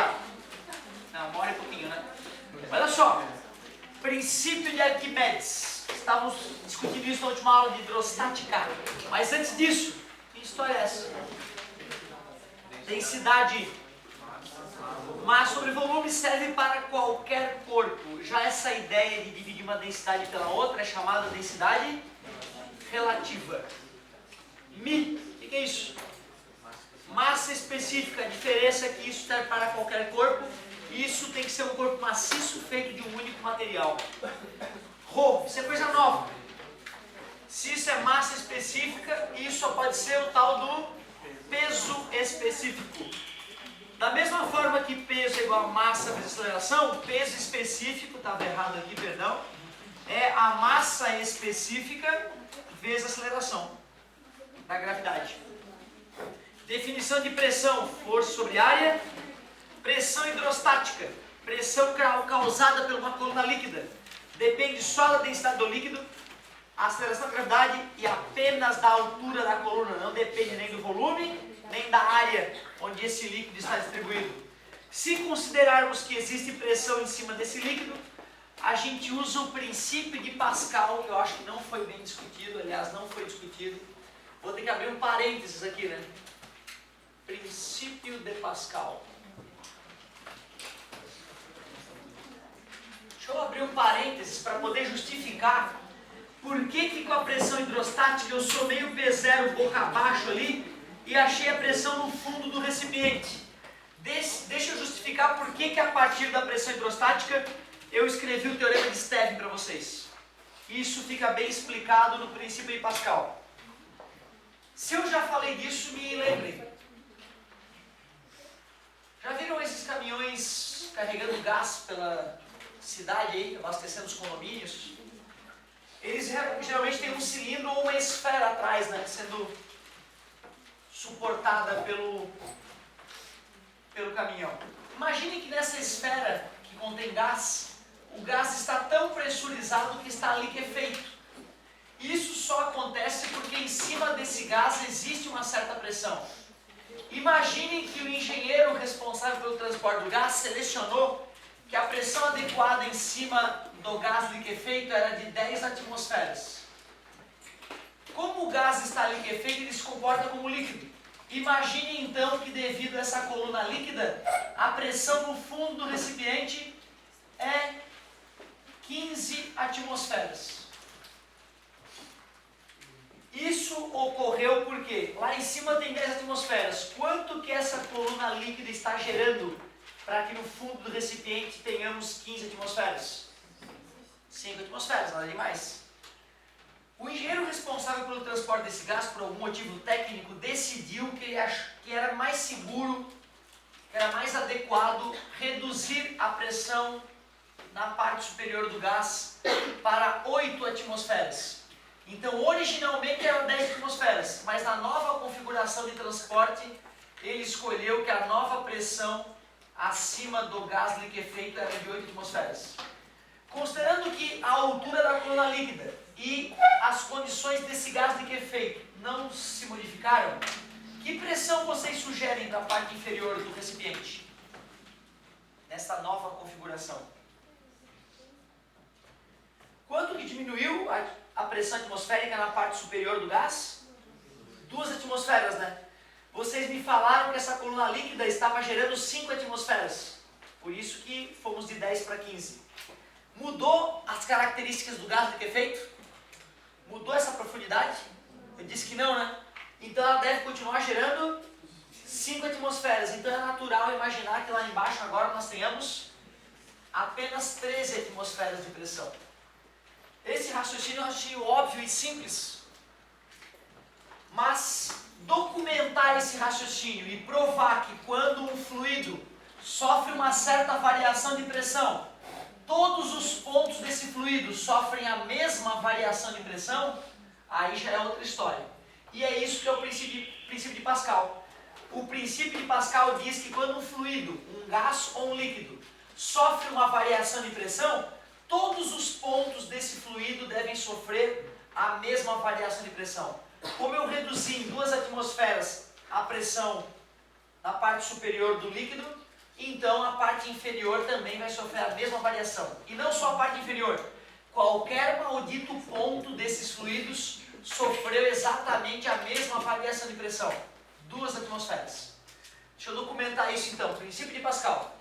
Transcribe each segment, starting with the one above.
ó. Não, 1 hora e pouquinho, né? Olha só. Princípio de Arquimedes. Estávamos discutindo isso na última aula de hidrostática. Mas antes disso, que história é essa? Densidade. Massa sobre volume serve para qualquer corpo. Já essa ideia de dividir uma densidade pela outra é chamada densidade relativa. Mi, o que é isso? Massa específica. A diferença é que isso serve para qualquer corpo. Isso tem que ser um corpo maciço feito de um único material. Rho, isso é coisa nova. Se isso é massa específica, isso só pode ser o tal do peso específico. Da mesma forma que peso é igual a massa vezes aceleração, peso específico, estava errado aqui, perdão, é a massa específica vezes aceleração da gravidade. Definição de pressão, força sobre área. Pressão hidrostática, pressão causada por uma coluna líquida. Depende só da densidade do líquido, a aceleração da gravidade e apenas da altura da coluna. Não depende nem do volume, nem da área onde esse líquido está distribuído. Se considerarmos que existe pressão em cima desse líquido, a gente usa o princípio de Pascal, que eu acho que não foi bem discutido, aliás, não foi discutido. Vou ter que abrir um parênteses aqui, né? Princípio de Pascal. Deixa eu abrir um parênteses para poder justificar por que com a pressão hidrostática eu sou meio P0 boca abaixo ali e achei a pressão no fundo do recipiente. Deixa eu justificar por que a partir da pressão hidrostática eu escrevi o teorema de Stefan para vocês. Isso fica bem explicado no princípio de Pascal. Se eu já falei disso, me lembrem. Já viram esses caminhões carregando gás pela cidade aí, abastecendo os condomínios? Eles geralmente têm um cilindro ou uma esfera atrás, né, sendo suportada pelo caminhão. Imagine que nessa esfera que contém gás, o gás está tão pressurizado que está liquefeito. Isso só acontece porque em cima desse gás existe uma certa pressão. Imaginem que o engenheiro responsável pelo transporte do gás selecionou que a pressão adequada em cima do gás liquefeito era de 10 atmosferas. Como o gás está liquefeito, ele se comporta como líquido. Imagine então que devido a essa coluna líquida, a pressão no fundo do recipiente é 15 atmosferas. Isso ocorreu porque lá em cima tem 10 atmosferas. Quanto que essa coluna líquida está gerando para que no fundo do recipiente tenhamos 15 atmosferas? 5 atmosferas, nada demais. O engenheiro responsável pelo transporte desse gás, por algum motivo técnico, decidiu que era mais seguro, que era mais adequado reduzir a pressão na parte superior do gás para 8 atmosferas. Então, originalmente eram 10 atmosferas, mas na nova configuração de transporte, ele escolheu que a nova pressão acima do gás liquefeito era de 8 atmosferas. Considerando que a altura da coluna líquida e as condições desse gás liquefeito não se modificaram, que pressão vocês sugerem para a parte inferior do recipiente? Nessa nova configuração. Quanto que diminuiu a pressão atmosférica na parte superior do gás? 2 atmosferas, né? Vocês me falaram que essa coluna líquida estava gerando 5 atmosferas. Por isso que fomos de 10 para 15. Mudou as características do gás liquefeito? Mudou essa profundidade? Eu disse que não, né? Então ela deve continuar gerando 5 atmosferas. Então é natural imaginar que lá embaixo agora nós tenhamos apenas 13 atmosferas de pressão. Esse raciocínio é um raciocínio óbvio e simples. Mas documentar esse raciocínio e provar que quando um fluido sofre uma certa variação de pressão, todos os pontos desse fluido sofrem a mesma variação de pressão, aí já é outra história. E é isso que é o princípio de Pascal. O princípio de Pascal diz que quando um fluido, um gás ou um líquido, sofre uma variação de pressão, todos os pontos desse fluido devem sofrer a mesma variação de pressão. Como eu reduzi em 2 atmosferas a pressão na parte superior do líquido, então a parte inferior também vai sofrer a mesma variação. E não só a parte inferior, qualquer maldito ponto desses fluidos sofreu exatamente a mesma variação de pressão. 2 atmosferas. Deixa eu documentar isso então. Princípio de Pascal.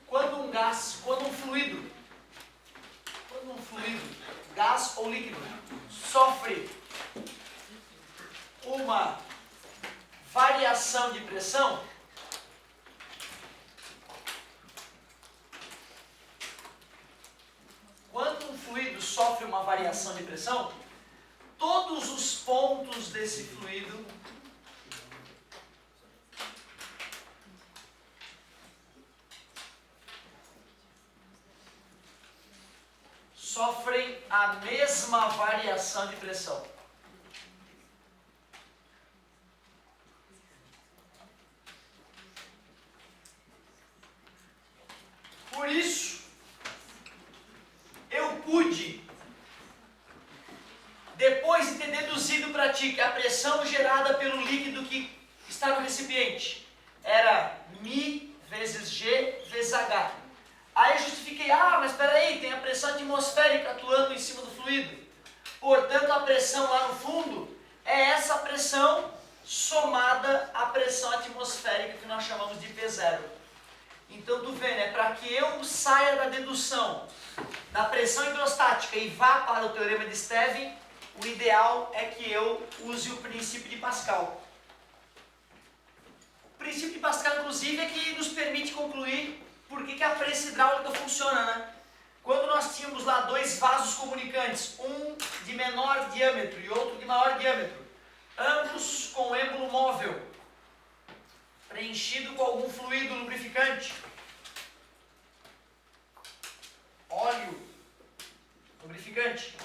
Quando um fluido, gás ou líquido, sofre uma variação de pressão, todos os pontos desse fluido sofrem a mesma variação de pressão. Por isso, eu pude, depois de ter deduzido para ti que a pressão gerada pelo líquido que está no recipiente era μ vezes G vezes H. Aí eu justifiquei, mas espera aí, tem a pressão atmosférica atuando em cima do fluido. Portanto, a pressão lá no fundo é essa pressão somada à pressão atmosférica que nós chamamos de P0. Então, tu vê, né, para que eu saia da dedução da pressão hidrostática e vá para o teorema de Stevin, o ideal é que eu use o princípio de Pascal. O princípio de Pascal, inclusive, é que nos permite concluir por que a prensa hidráulica funciona, né? Quando nós tínhamos lá dois vasos comunicantes, um de menor diâmetro e outro de maior diâmetro, ambos com êmbolo móvel, preenchido com algum fluido lubrificante, óleo, lubrificante.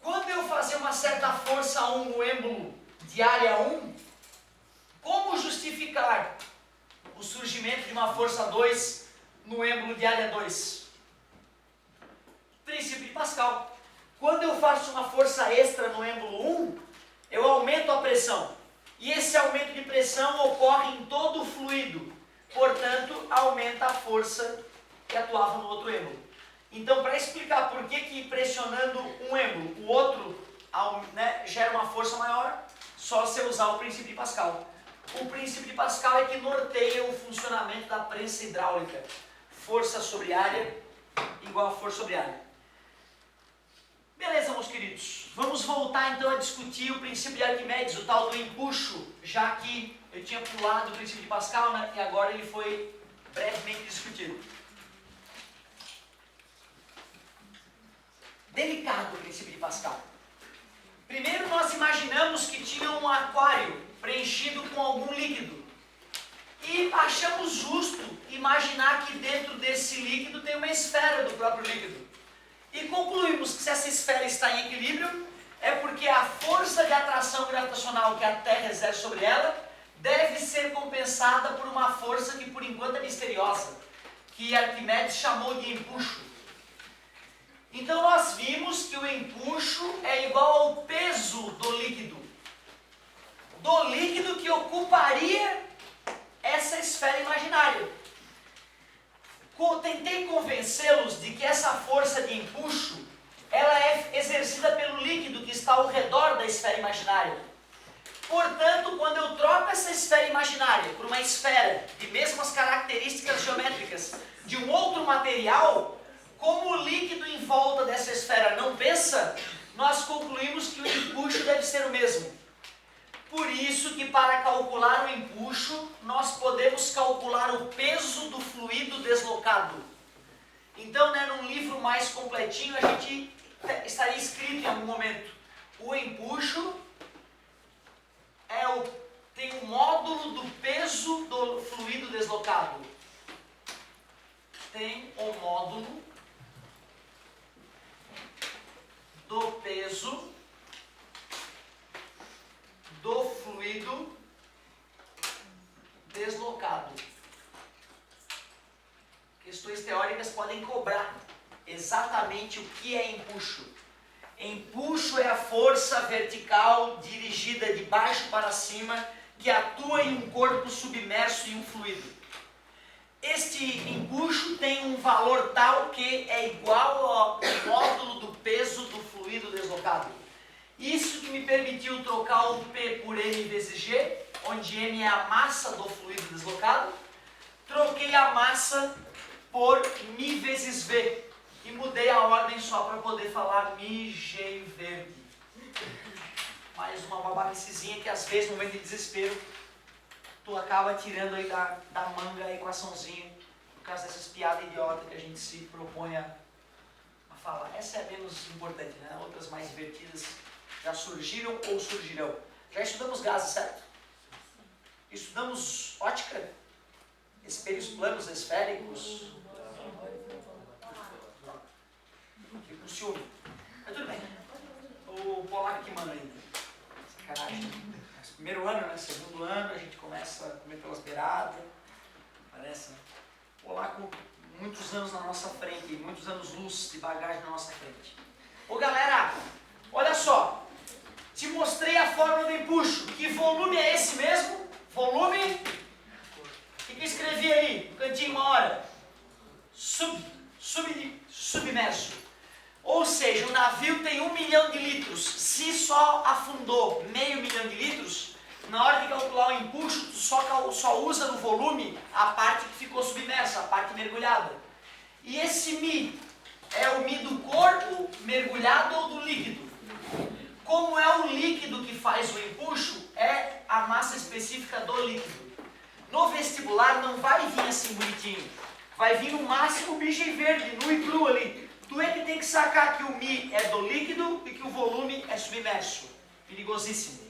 Quando eu fazer uma certa força 1 no êmbolo de área 1, como justificar o surgimento de uma força 2 no êmbolo de área 2? Princípio de Pascal. Quando eu faço uma força extra no êmbolo 1, eu aumento a pressão. E esse aumento de pressão ocorre em todo o fluido. Portanto, aumenta a força que atuava no outro êmbolo. Então, para explicar por que pressionando um êmbolo, o outro gera uma força maior, só se eu usar o princípio de Pascal. O princípio de Pascal é que norteia o funcionamento da prensa hidráulica. Força sobre área igual a força sobre área. Beleza, meus queridos. Vamos voltar então a discutir o princípio de Arquimedes, o tal do empuxo, já que eu tinha pulado o princípio de Pascal, né, e agora ele foi brevemente discutido. Delicado o princípio de Pascal. Primeiro nós imaginamos que tinha um aquário preenchido com algum líquido. E achamos justo imaginar que dentro desse líquido tem uma esfera do próprio líquido. E concluímos que se essa esfera está em equilíbrio, é porque a força de atração gravitacional que a Terra exerce sobre ela deve ser compensada por uma força que por enquanto é misteriosa, que Arquimedes chamou de empuxo. Então nós vimos que o empuxo é igual ao peso do líquido que ocuparia essa esfera imaginária. Tentei convencê-los de que essa força de empuxo ela é exercida pelo líquido que está ao redor da esfera imaginária. Portanto, quando eu troco essa esfera imaginária por uma esfera de mesmas características geométricas de um outro material, como o líquido em volta dessa esfera não pensa, nós concluímos que o empuxo deve ser o mesmo. Por isso que para calcular o empuxo, nós podemos calcular o peso do fluido deslocado. Então, num livro mais completinho, a gente estaria escrito em algum momento. O empuxo tem o módulo do peso do fluido deslocado. Tem o módulo do peso do fluido deslocado. Questões teóricas podem cobrar exatamente o que é empuxo. Empuxo é a força vertical dirigida de baixo para cima que atua em um corpo submerso em um fluido. Este empuxo tem um valor tal que é igual ao módulo do peso do fluido deslocado. Isso que me permitiu trocar o P por M vezes G, onde M é a massa do fluido deslocado. Troquei a massa por Mi vezes V e mudei a ordem só para poder falar Mi, G e verde. Mais uma babacizinha que às vezes no momento de desespero tu acaba tirando aí da manga a equaçãozinha por causa dessas piadas idiotas que a gente se propõe a falar. Essa é menos importante, né? Outras mais divertidas já surgiram ou surgirão. Já estudamos gases, certo? Estudamos ótica, espelhos planos esféricos. Fico com ciúme. Mas tudo bem. O polaco que manda ainda. Sacanagem. Primeiro ano, né? Segundo ano, a gente começa a comer pelas beiradas. Parece, né? Polaco, muitos anos na nossa frente, muitos anos luz de bagagem na nossa frente. Ô galera, olha só. Te mostrei a fórmula do empuxo. Que volume é esse mesmo? Volume? O que eu escrevi aí? No cantinho, uma hora. Submerso. Ou seja, o navio tem 1 milhão de litros. Se só afundou meio milhão de litros, na hora de calcular o empuxo, tu só usa no volume a parte que ficou submersa, a parte mergulhada. E esse Mi é o Mi do corpo mergulhado ou do líquido? Como é o líquido que faz o empuxo, é a massa específica do líquido. No vestibular não vai vir assim bonitinho. Vai vir no máximo bicho verde, nu e cru ali. Tu é que tem que sacar que o Mi é do líquido e que o volume é submerso. Perigosíssimo.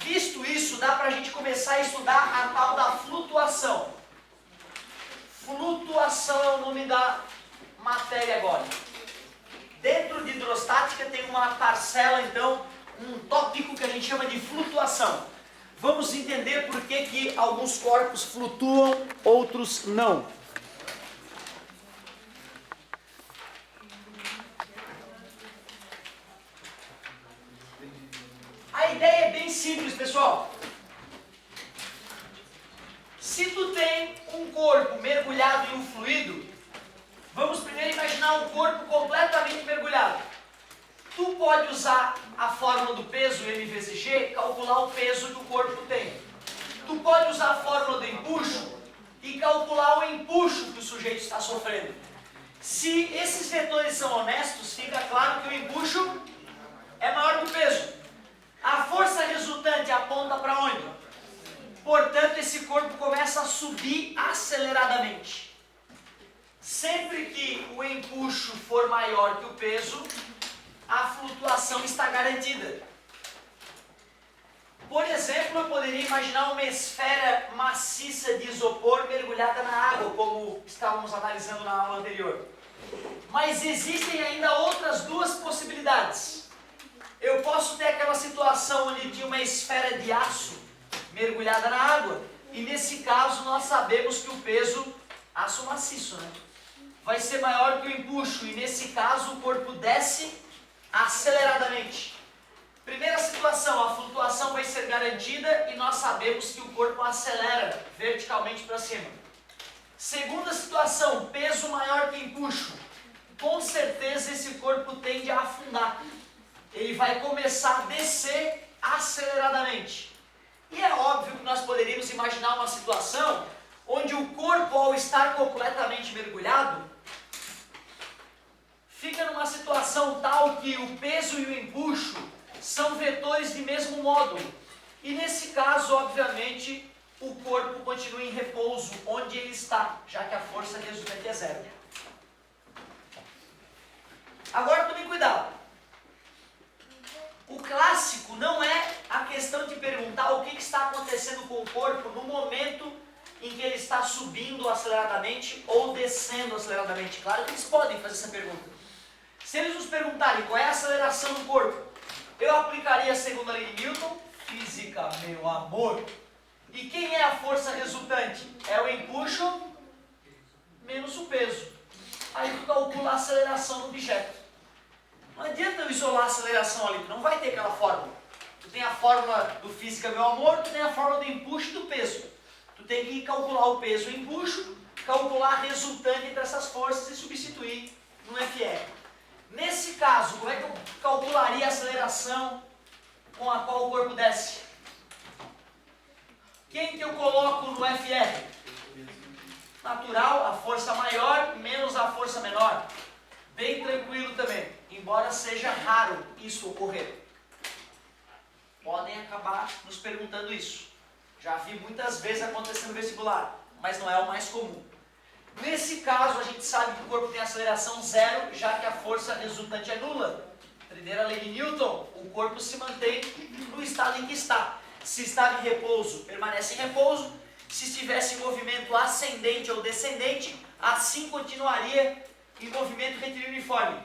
Visto isso, dá pra gente começar a estudar a tal da flutuação. Flutuação é o nome da matéria agora. Dentro de hidrostática tem uma parcela, então, um tópico que a gente chama de flutuação. Vamos entender por que alguns corpos flutuam, outros não. A ideia é bem simples, pessoal. Se tu tem um corpo mergulhado em um fluido, vamos primeiro imaginar um corpo completamente mergulhado. Tu pode usar a fórmula do peso, M vezes G, calcular o peso que o corpo tem. Tu pode usar a fórmula do empuxo e calcular o empuxo que o sujeito está sofrendo. Se esses vetores são honestos, fica claro que o empuxo é maior que o peso. A força resultante aponta para onde? Portanto, esse corpo começa a subir aceleradamente. Sempre que o empuxo for maior que o peso, a flutuação está garantida. Por exemplo, eu poderia imaginar uma esfera maciça de isopor mergulhada na água, como estávamos analisando na aula anterior. Mas existem ainda outras duas possibilidades. Eu posso ter aquela situação onde tinha uma esfera de aço mergulhada na água, e nesse caso nós sabemos que o peso, aço maciço, né, vai ser maior que o empuxo, e nesse caso o corpo desce aceleradamente. Primeira situação, a flutuação vai ser garantida e nós sabemos que o corpo acelera verticalmente para cima. Segunda situação, peso maior que empuxo. Com certeza esse corpo tende a afundar. Ele vai começar a descer aceleradamente. E é óbvio que nós poderíamos imaginar uma situação onde o corpo, ao estar completamente mergulhado, fica numa situação tal que o peso e o empuxo são vetores de mesmo módulo. E nesse caso, obviamente, o corpo continua em repouso onde ele está, já que a força resultante é zero. Agora tome cuidado. O clássico não é a questão de perguntar o que está acontecendo com o corpo no momento em que ele está subindo aceleradamente ou descendo aceleradamente. Claro que eles podem fazer essa pergunta. Se eles nos perguntarem qual é a aceleração do corpo, eu aplicaria a segunda lei de Newton, física, meu amor. E quem é a força resultante? É o empuxo menos o peso. Aí tu calcula a aceleração do objeto. Não adianta eu isolar a aceleração ali, tu não vai ter aquela fórmula. Tu tem a fórmula do física, meu amor, tu tem a fórmula do empuxo e do peso. Tu tem que calcular o peso e o empuxo, calcular a resultante entre essas forças e substituir no FR. Nesse caso, como é que eu calcularia a aceleração com a qual o corpo desce? Quem que eu coloco no FR? Natural, a força maior menos a força menor. Bem tranquilo também, embora seja raro isso ocorrer. Podem acabar nos perguntando isso. Já vi muitas vezes acontecer no vestibular, mas não é o mais comum. Nesse caso, a gente sabe que o corpo tem aceleração zero, já que a força resultante é nula. Entenderam a lei de Newton? O corpo se mantém no estado em que está. Se estava em repouso, permanece em repouso. Se estivesse em movimento ascendente ou descendente, assim continuaria em movimento retilíneo uniforme,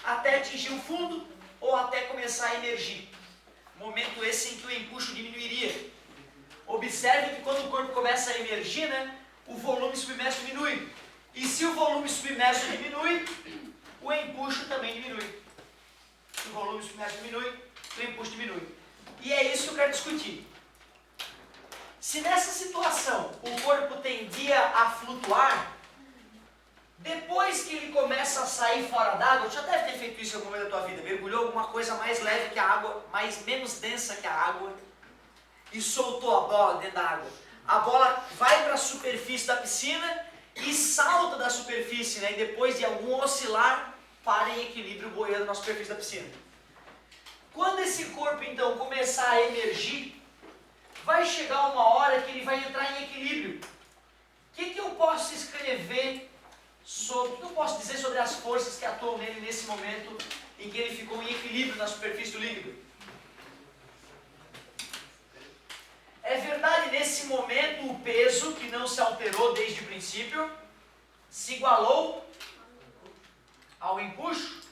até atingir o fundo ou até começar a emergir. Momento esse em que o empuxo diminuiria. Observe que quando o corpo começa a emergir, o volume submerso diminui. E se o volume submerso diminui, o empuxo também diminui. Se o volume submerso diminui, o empuxo diminui. E é isso que eu quero discutir. Se nessa situação o corpo tendia a flutuar, depois que ele começa a sair fora d'água, tu já deve ter feito isso em algum momento da tua vida, mergulhou alguma coisa mais leve que a água, menos densa que a água, e soltou a bola dentro da água. A bola vai para a superfície da piscina e salta da superfície, e depois de algum oscilar, para em equilíbrio boiando na superfície da piscina. Quando esse corpo então começar a emergir, vai chegar uma hora que ele vai entrar em equilíbrio. O que eu posso escrever sobre, o que eu posso dizer sobre as forças que atuam nele nesse momento em que ele ficou em equilíbrio na superfície do líquido? É verdade, nesse momento o peso, que não se alterou desde o princípio, se igualou ao empuxo.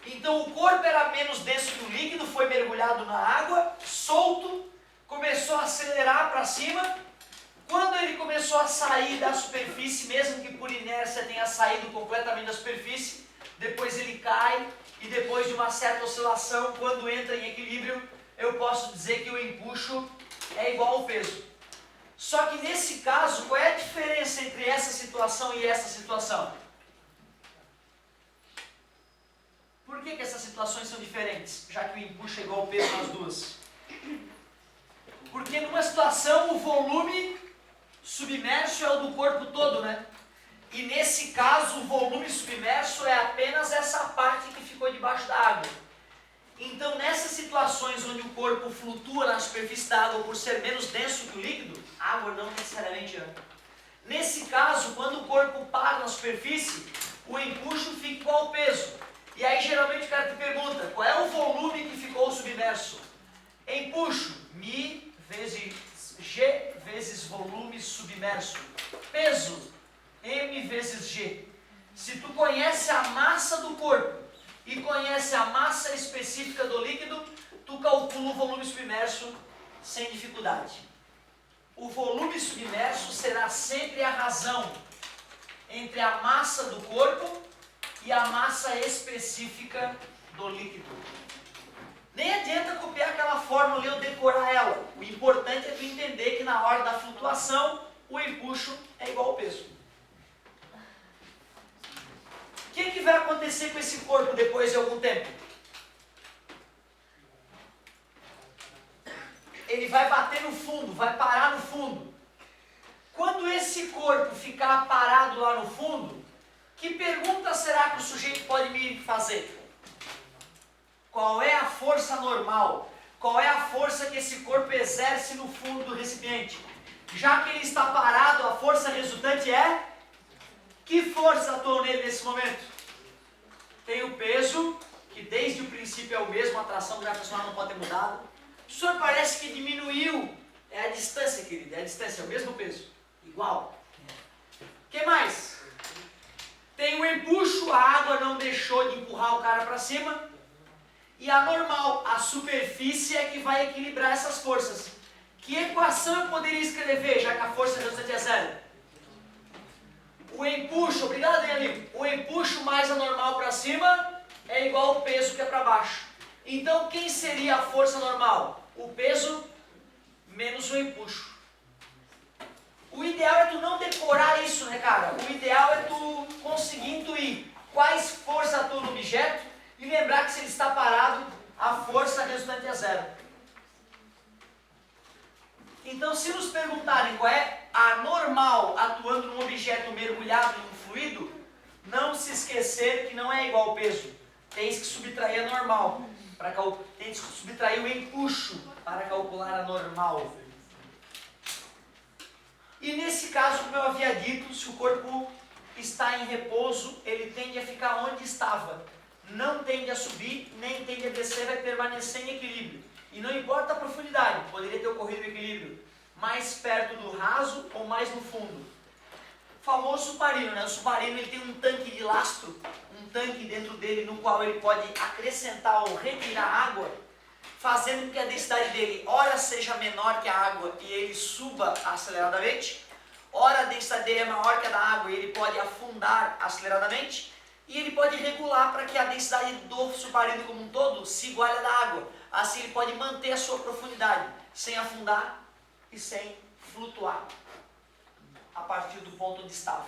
Então o corpo era menos denso que o líquido, foi mergulhado na água, solto, começou a acelerar para cima. Quando ele começou a sair da superfície, mesmo que por inércia tenha saído completamente da superfície, depois ele cai e depois de uma certa oscilação, quando entra em equilíbrio, eu posso dizer que o empuxo é igual ao peso. Só que nesse caso, qual é a diferença entre essa situação e essa situação? Por que essas situações são diferentes, já que o empuxo é igual ao peso nas duas? Porque numa situação o volume submerso é o do corpo todo, E nesse caso o volume submerso é apenas essa parte que ficou debaixo da água. Então nessas situações onde o corpo flutua na superfície da água por ser menos denso que o líquido, água não necessariamente é. Nesse caso, quando o corpo para na superfície, o empuxo fica igual ao peso. E aí geralmente o cara te pergunta, qual é o volume que ficou submerso? Empuxo, μ vezes G vezes volume submerso. Peso, M vezes G. Se tu conhece a massa do corpo e conhece a massa específica do líquido, tu calcula o volume submerso sem dificuldade. O volume submerso será sempre a razão entre a massa do corpo e a massa específica do líquido. Nem adianta copiar aquela fórmula e eu decorar ela. O importante é tu entender que na hora da flutuação, o empuxo é igual ao peso. O que vai acontecer com esse corpo depois de algum tempo? Ele vai bater no fundo, vai parar no fundo. Quando esse corpo ficar parado lá no fundo, que pergunta será que o sujeito pode me fazer? Qual é a força normal? Qual é a força que esse corpo exerce no fundo do recipiente? Já que ele está parado, a força resultante é? Que força atuou nele nesse momento? Tem o peso, que desde o princípio é o mesmo, a atração gravitacional não pode ter mudado. O senhor parece que diminuiu. É a distância, querido, é a distância, é o mesmo peso. Igual. O que mais? Tem o empuxo, a água não deixou de empurrar o cara para cima. E a normal, a superfície é que vai equilibrar essas forças. Que equação eu poderia escrever, já que a força resultante é zero? O empuxo, obrigado, hein, amigo? O empuxo mais a normal para cima é igual ao peso que é para baixo. Então, quem seria a força normal? O peso menos o empuxo. O ideal é tu não decorar isso, né, cara? O ideal é tu conseguir intuir quais forças atuam no objeto e lembrar que se ele está parado, a força resultante é zero. Então, se nos perguntarem qual é a normal atuando num objeto mergulhado em um fluido, não se esquecer que não é igual ao peso. Tens que subtrair a normal. Tens que subtrair o empuxo para calcular a normal. E nesse caso, como eu havia dito, se o corpo está em repouso, ele tende a ficar onde estava. Não tende a subir, nem tende a descer, vai permanecer em equilíbrio. E não importa a profundidade, poderia ter ocorrido o equilíbrio mais perto do raso ou mais no fundo. O famoso submarino, né? O submarino ele tem um tanque de lastro, um tanque dentro dele no qual ele pode acrescentar ou retirar água, fazendo com que a densidade dele, ora seja menor que a água e ele suba aceleradamente, ora a densidade dele é maior que a da água e ele pode afundar aceleradamente, e ele pode regular para que a densidade do submarino como um todo se iguale à da água. Assim ele pode manter a sua profundidade, sem afundar e sem flutuar a partir do ponto onde estava.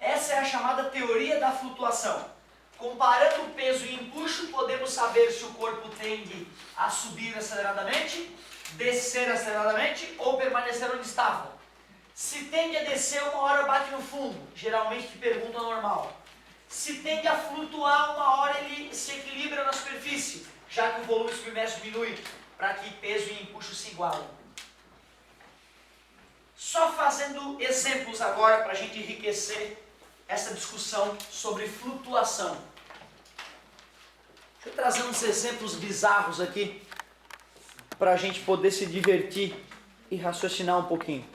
Essa é a chamada teoria da flutuação. Comparando o peso e empuxo, podemos saber se o corpo tende a subir aceleradamente, descer aceleradamente ou permanecer onde estava. Se tende a descer, uma hora bate no fundo, geralmente te pergunta normal. Se tende a flutuar, uma hora ele se equilibra na superfície, já que o volume submerso diminui, para que peso e empuxo se igualem. Só fazendo exemplos agora para a gente enriquecer essa discussão sobre flutuação. Deixa eu trazer uns exemplos bizarros aqui para a gente poder se divertir e raciocinar um pouquinho.